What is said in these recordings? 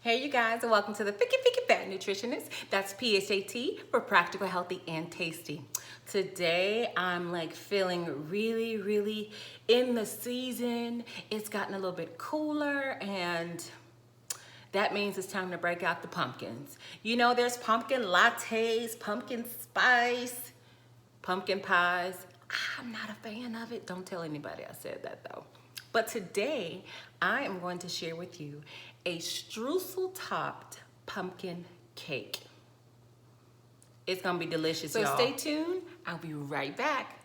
Hey you guys, and welcome to the PHAT Nutritionist. That's PHAT for practical, healthy, and tasty. Today I'm like feeling really in the season. It's gotten a little bit cooler and that means it's time to break out the pumpkins. You know, there's pumpkin lattes, pumpkin spice, pumpkin pies. I'm not a fan of it. Don't tell anybody I said that though. But today I am going to share with you a streusel topped pumpkin cake. It's gonna be delicious, so y'all. Stay tuned. I'll be right back.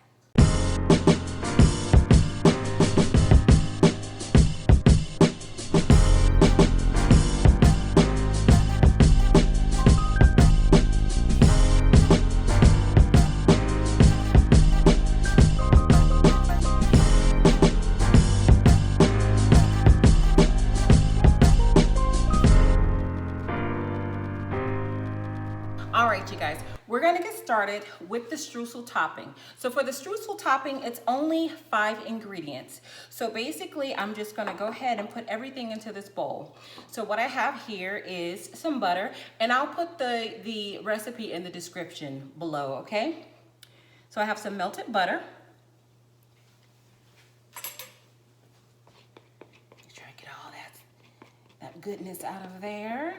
All right, you guys, we're gonna get started with the streusel topping. So for the streusel topping, it's only 5 ingredients. So basically, I'm just gonna go ahead and put everything into this bowl. So what I have here is some butter, and I'll put the recipe in the description below, okay? So I have some melted butter. Try to get all that goodness out of there.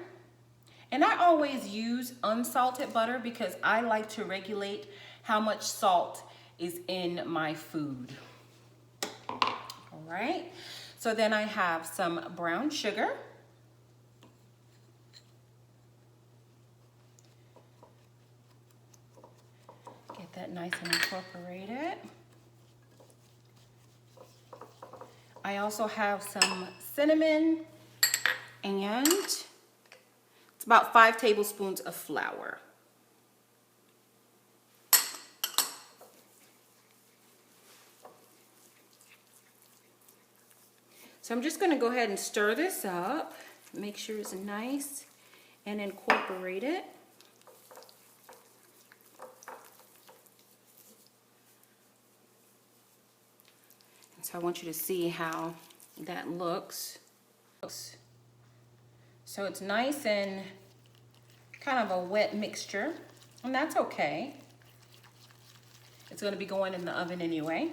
And I always use unsalted butter because I like to regulate how much salt is in my food. All right, so then I have some brown sugar. Get that nice and incorporated. I also have some cinnamon and it's about 5 tablespoons of flour. So I'm just going to go ahead and stir this up, make sure it's nice and incorporated. And so I want you to see how that looks. So it's nice and kind of a wet mixture, and that's okay. It's going to be going in the oven anyway.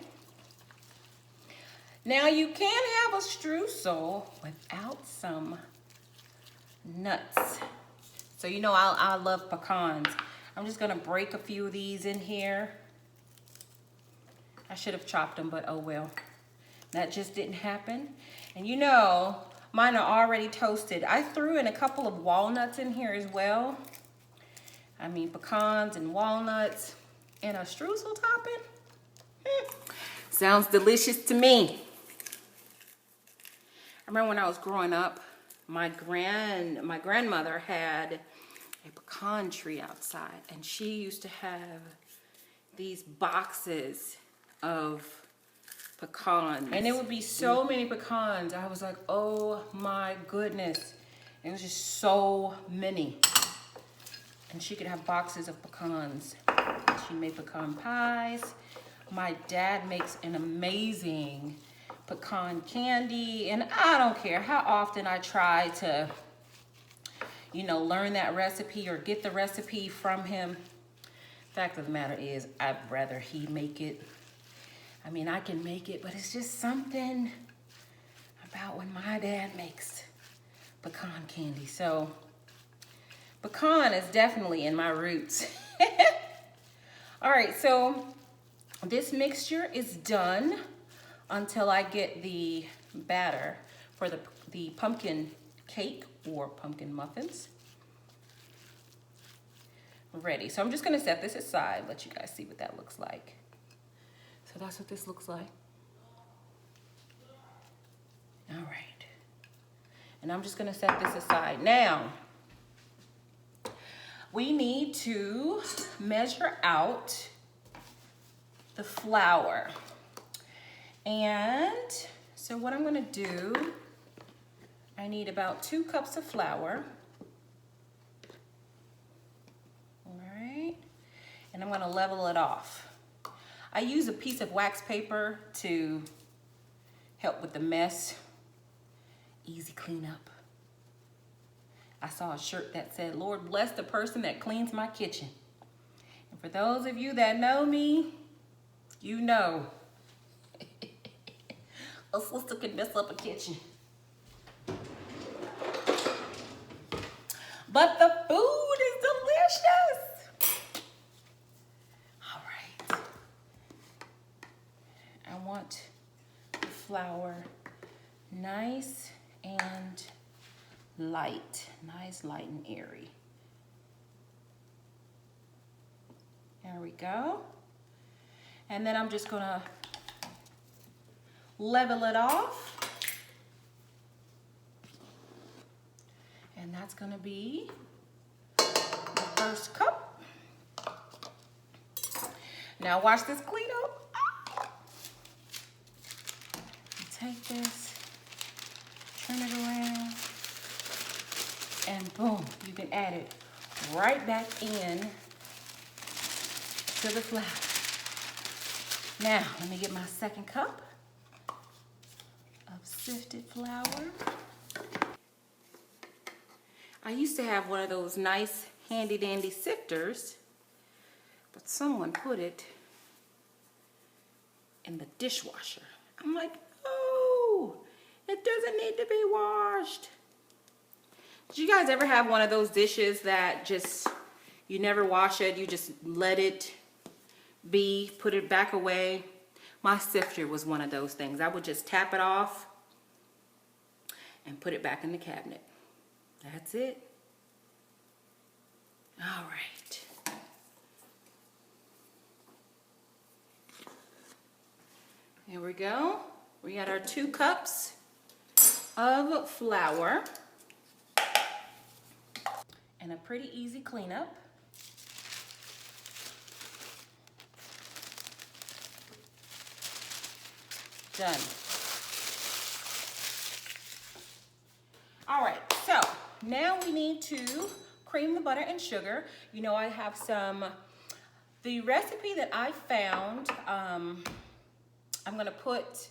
Now you can have a streusel without some nuts. So you know I love pecans. I'm just going to break a few of these in here. I should have chopped them, but oh well. That just didn't happen. And you know, mine are already toasted. I threw in a couple of walnuts in here as well. I mean, pecans and walnuts and a streusel topping. Sounds delicious to me. I remember when I was growing up, my grandmother had a pecan tree outside, and she used to have these boxes of pecans, and it would be so many pecans. I was like, oh my goodness, it was just so many. And she could have boxes of pecans. She made pecan pies. My dad makes an amazing pecan candy, and I don't care how often I try to, you know, learn that recipe or get the recipe from him. Fact of the matter is, I'd rather he make it. I mean, I can make it, but it's just something about when my dad makes pecan candy. So pecan is definitely in my roots. All right, so this mixture is done until I get the batter for the pumpkin cake or pumpkin muffins ready. So I'm just gonna set this aside, let you guys see what that looks like. So that's what this looks like. All right. And I'm just gonna set this aside. Now, we need to measure out the flour. And so what I'm gonna do, I need about 2 cups of flour. All right. And I'm gonna level it off. I use a piece of wax paper to help with the mess. Easy cleanup. I saw a shirt that said, Lord bless the person that cleans my kitchen. And for those of you that know me, you know. A sister can mess up a kitchen. But the food is delicious. All right. I want the flour nice and light. Nice, light, and airy. There we go. And then I'm just gonna level it off. And that's gonna be the first cup. Now watch this clean up. Take this, turn it around, and boom, you can add it right back in to the flour. Now, let me get my second cup of sifted flour. I used to have one of those nice handy dandy sifters, but someone put it in the dishwasher. I'm like, oh, it doesn't need to be washed. Did you guys ever have one of those dishes that just, you never wash it, you just let it be, put it back away? My sifter was one of those things. I would just tap it off and put it back in the cabinet. That's it. All right. Here we go. We got our 2 cups of flour. And a pretty easy cleanup. Done. All right, so now we need to cream the butter and sugar. You know, I have the recipe that I found, I'm gonna put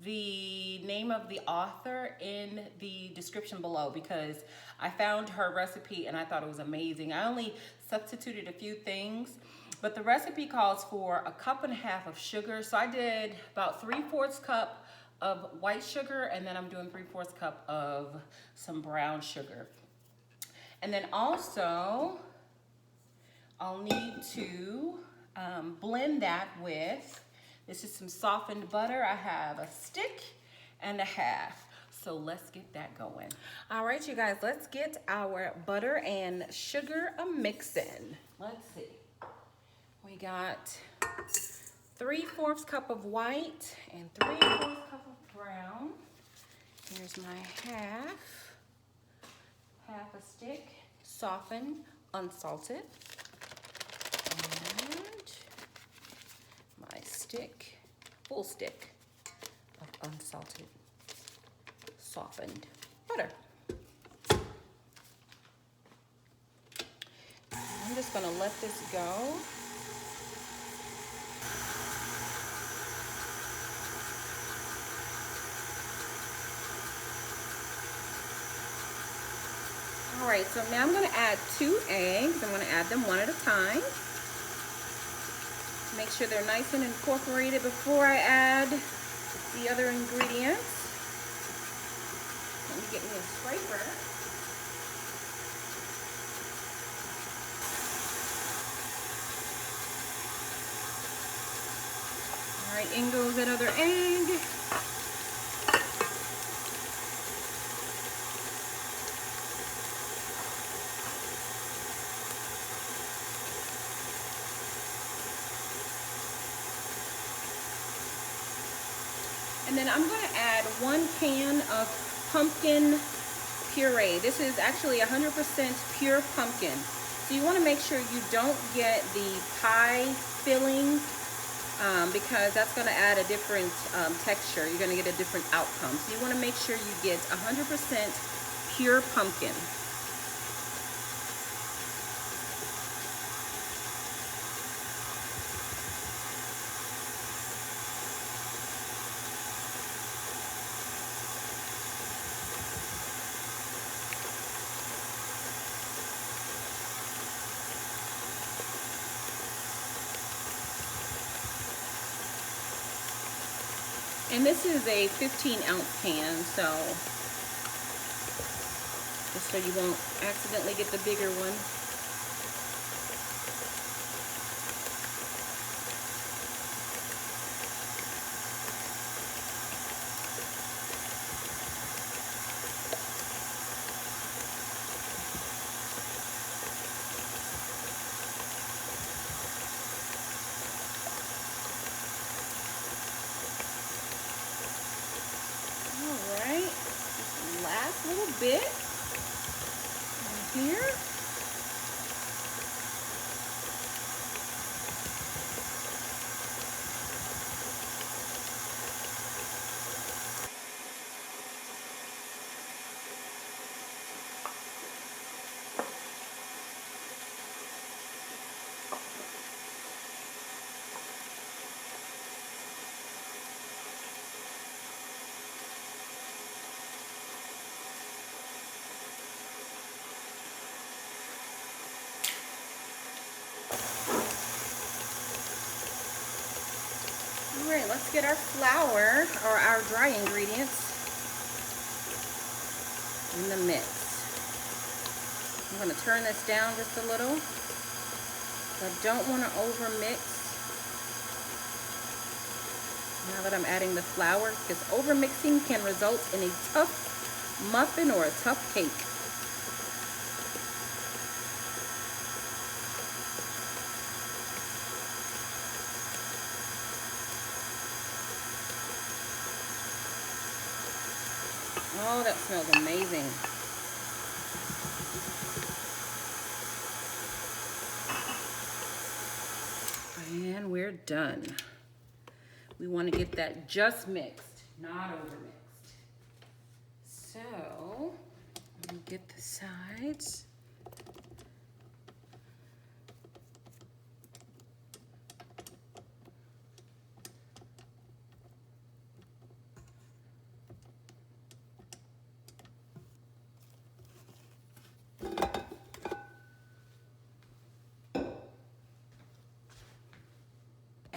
the name of the author in the description below because I found her recipe and I thought it was amazing. I only substituted a few things, but the recipe calls for 1.5 cups of sugar. So I did about 3/4 cup of white sugar, and then I'm doing 3/4 cup of some brown sugar. And then also I'll need to blend that with, this is some softened butter. I have 1.5 sticks. So let's get that going. All right, you guys, let's get our butter and sugar mixing. Let's see. We got 3/4 cup of white and 3/4 cup of brown. Here's my half a stick, softened, unsalted. And my stick, full stick of unsalted, softened butter. I'm just gonna let this go. All right, so now I'm gonna add 2 eggs. I'm gonna add them one at a time. Make sure they're nice and incorporated before I add the other ingredients. Let me get me a scraper. All right, in goes that other egg. And then I'm going to add 1 can of pumpkin puree. This is actually 100% pure pumpkin. So you want to make sure you don't get the pie filling because that's going to add a different texture. You're going to get a different outcome. So you want to make sure you get 100% pure pumpkin. And this is a 15-ounce pan, so just so you won't accidentally get the bigger one. Last little bit in here. All right, let's get our flour or our dry ingredients in the mix. I'm going to turn this down just a little. I don't want to over mix now that I'm adding the flour, because over mixing can result in a tough muffin or a tough cake. Oh, that smells amazing. And we're done. We want to get that just mixed, not over mixed. So, let me get the sides.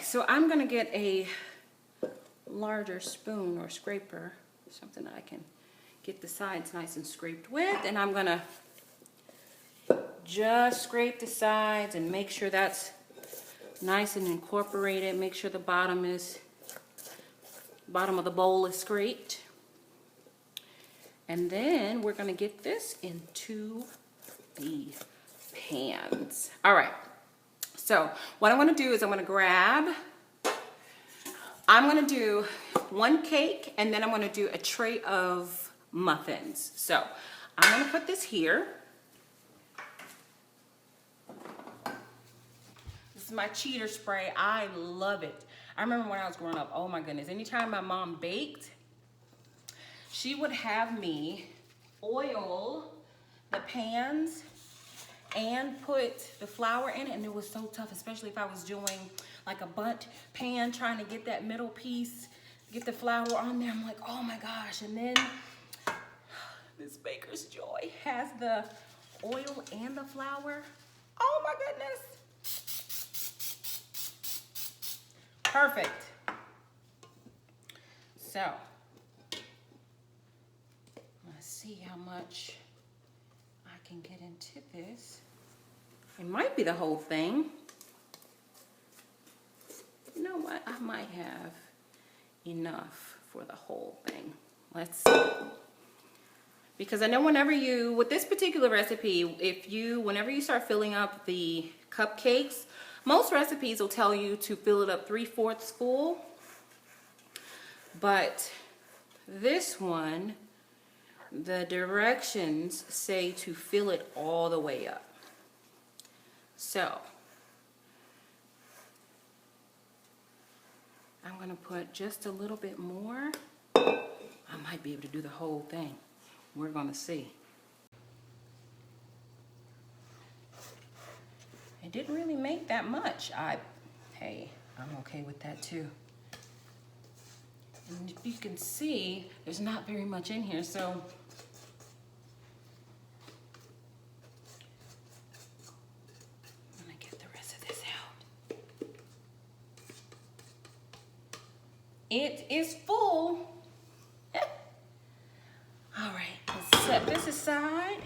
So I'm gonna get a larger spoon or scraper, something that I can get the sides nice and scraped with, and I'm gonna just scrape the sides and make sure that's nice and incorporated. Make sure the bottom of the bowl is scraped. And then we're gonna get this into the pans. All right. So what I'm going to do is I'm going to do one cake, and then I'm going to do a tray of muffins. So I'm going to put this here. This is my cheater spray. I love it. I remember when I was growing up, oh my goodness, anytime my mom baked, she would have me oil the pans and put the flour in it, and it was so tough, especially if I was doing like a bundt pan, trying to get that middle piece, get the flour on there. I'm like, oh my gosh. And then this Baker's Joy has the oil and the flour. Oh my goodness. Perfect. So let's see how much I can get into this. It might be the whole thing. You know what? I might have enough for the whole thing. Let's see. Because I know with this particular recipe, whenever you start filling up the cupcakes, most recipes will tell you to fill it up 3/4 full. But this one, the directions say to fill it all the way up. So I'm going to put just a little bit more. I might be able to do the whole thing. We're going to see. It didn't really make that much. Hey, I'm okay with that too. And if you can see, there's not very much in here, so I'm gonna get the rest of this out. It is full. All right, let's set this aside.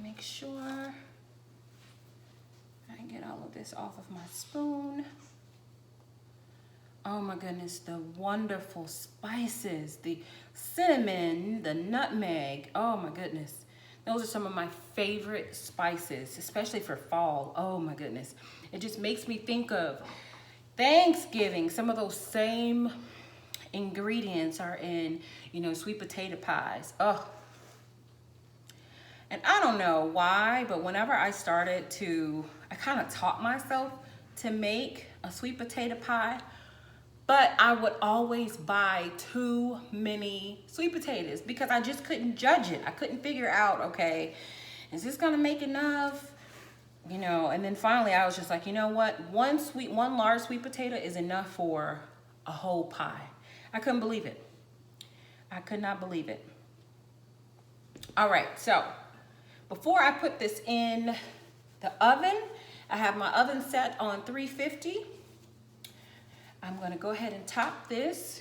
Make sure I get all of this off of my spoon. Oh my goodness, the wonderful spices, the cinnamon, the nutmeg. Oh my goodness. Those are some of my favorite spices, especially for fall. Oh my goodness. It just makes me think of Thanksgiving. Some of those same ingredients are in, you know, sweet potato pies. Oh. And I don't know why, but whenever I started to, I kind of taught myself to make a sweet potato pie, but I would always buy too many sweet potatoes because I just couldn't judge it. I couldn't figure out, okay, is this gonna make enough? You know, and then finally I was just like, you know what? One large sweet potato is enough for a whole pie. I couldn't believe it. I could not believe it. All right, so before I put this in the oven, I have my oven set on 350. I'm gonna go ahead and top this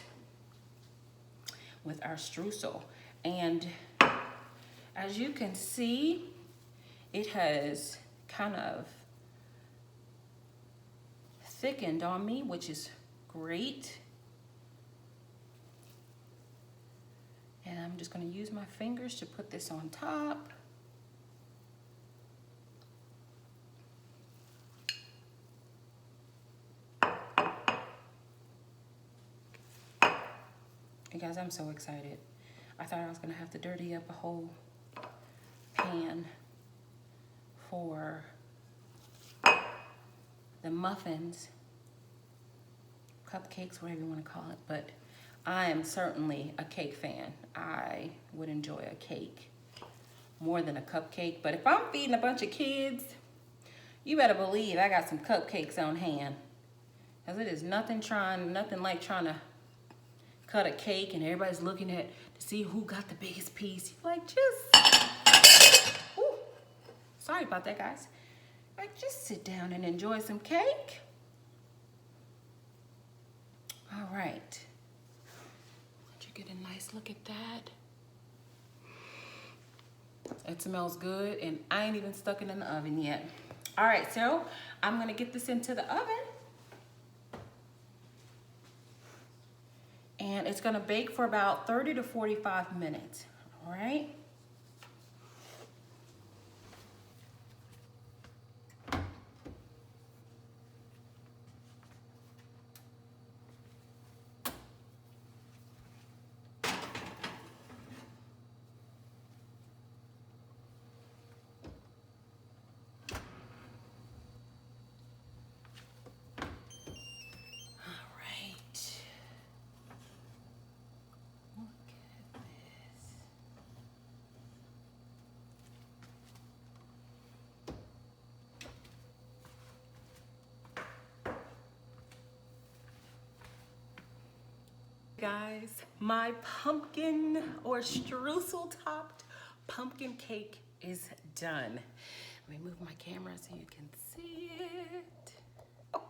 with our streusel. And as you can see, it has kind of thickened on me, which is great. And I'm just gonna use my fingers to put this on top. You guys, I'm so excited. I thought I was gonna have to dirty up a whole pan for the muffins, cupcakes, whatever you wanna call it, but I am certainly a cake fan. I would enjoy a cake more than a cupcake, but if I'm feeding a bunch of kids, you better believe I got some cupcakes on hand. Cause it is nothing like trying to cut a cake and everybody's looking at to see who got the biggest piece. You're like, just, ooh, sorry about that, guys. Like, just sit down and enjoy some cake. All right. Let you get a nice look at that. It smells good, and I ain't even stuck it in the oven yet. All right, so I'm gonna get this into the oven. And it's gonna bake for about 30 to 45 minutes, all right? Guys, my pumpkin or streusel topped pumpkin cake is done. Let me move my camera so you can see it. Oh.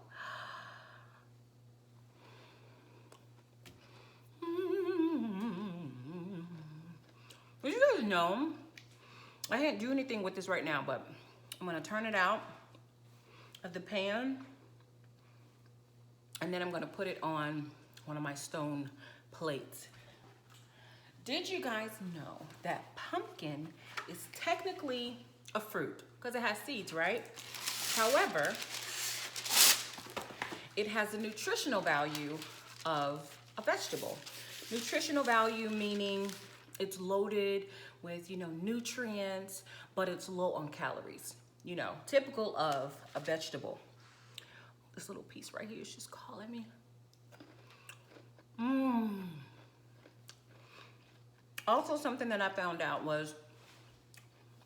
As you guys know, I can't do anything with this right now, but I'm gonna turn it out of the pan, and then I'm gonna put it on one of my stone plates. Did you guys know that pumpkin is technically a fruit because it has seeds, right? However, it has the nutritional value of a vegetable. Nutritional value meaning it's loaded with, you know, nutrients, but it's low on calories, you know, typical of a vegetable. This little piece right here is just calling me. Also, something that I found out was,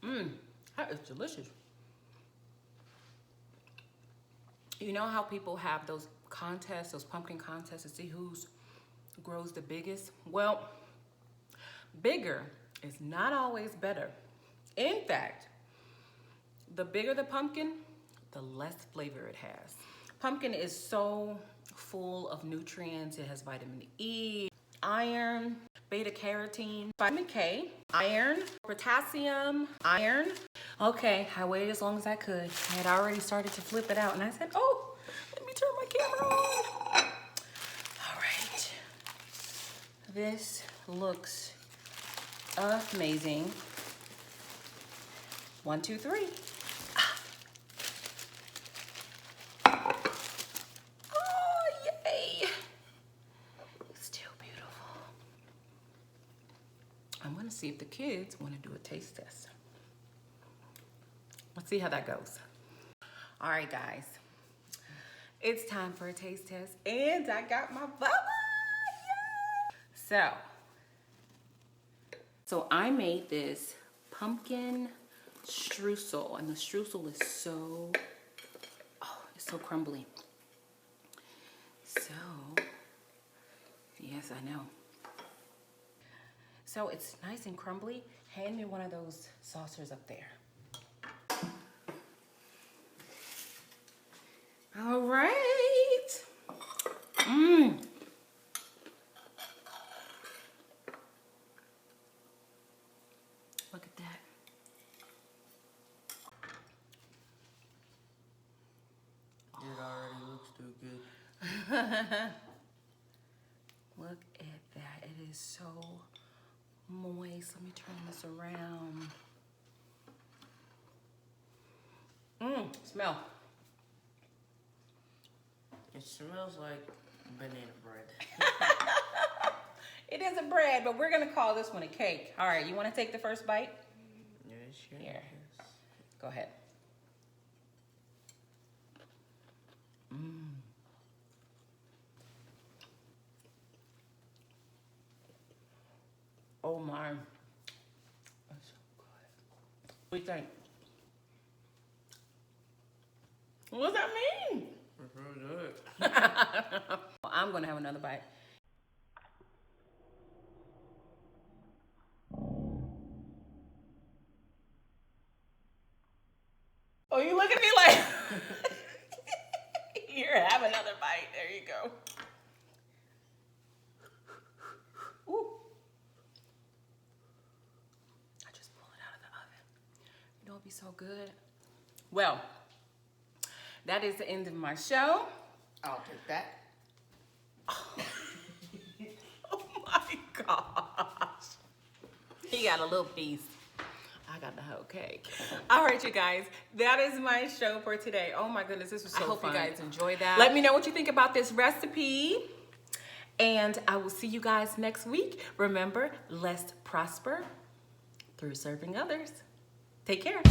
that is delicious. You know how people have those contests, those pumpkin contests to see who grows the biggest? Well, bigger is not always better. In fact, the bigger the pumpkin, the less flavor it has. Pumpkin is so full of nutrients. It has vitamin E, iron, beta carotene, vitamin K, iron, potassium, iron. Okay, I waited as long as I could. I had already started to flip it out and I said, oh, let me turn my camera on. All right. This looks amazing. 1, 2, 3. Oh, yay. It's still beautiful. I'm gonna see if the kids wanna do a taste test. Let's see how that goes. All right, guys. It's time for a taste test and I got my bubba. Yay! So I made this pumpkin streusel, and the streusel is so, oh, it's so crumbly. So, yes, I know. So it's nice and crumbly. Hand me one of those saucers up there. All right. Mmm. Look at that. It already looks too good. Look at that. It is so moist. Let me turn this around. Mmm, smell. It smells like banana bread. It is a bread, but we're gonna call this one a cake. All right, you wanna take the first bite? Yeah, sure. Here, go ahead. Mmm. Oh my, that's so good. What do you think? What does that mean? It's really good. I'm gonna have another bite. Oh, you look at me like, here, have another bite. There you go. Ooh. I just pulled it out of the oven. You know, it'd be so good. Well, that is the end of my show. I'll take that. Oh my gosh. He got a little piece. I got the whole cake. All right, you guys, that is my show for today. Oh my goodness, this was so fun. I hope you guys enjoyed that. Let me know what you think about this recipe. And I will see you guys next week. Remember, let's prosper through serving others. Take care.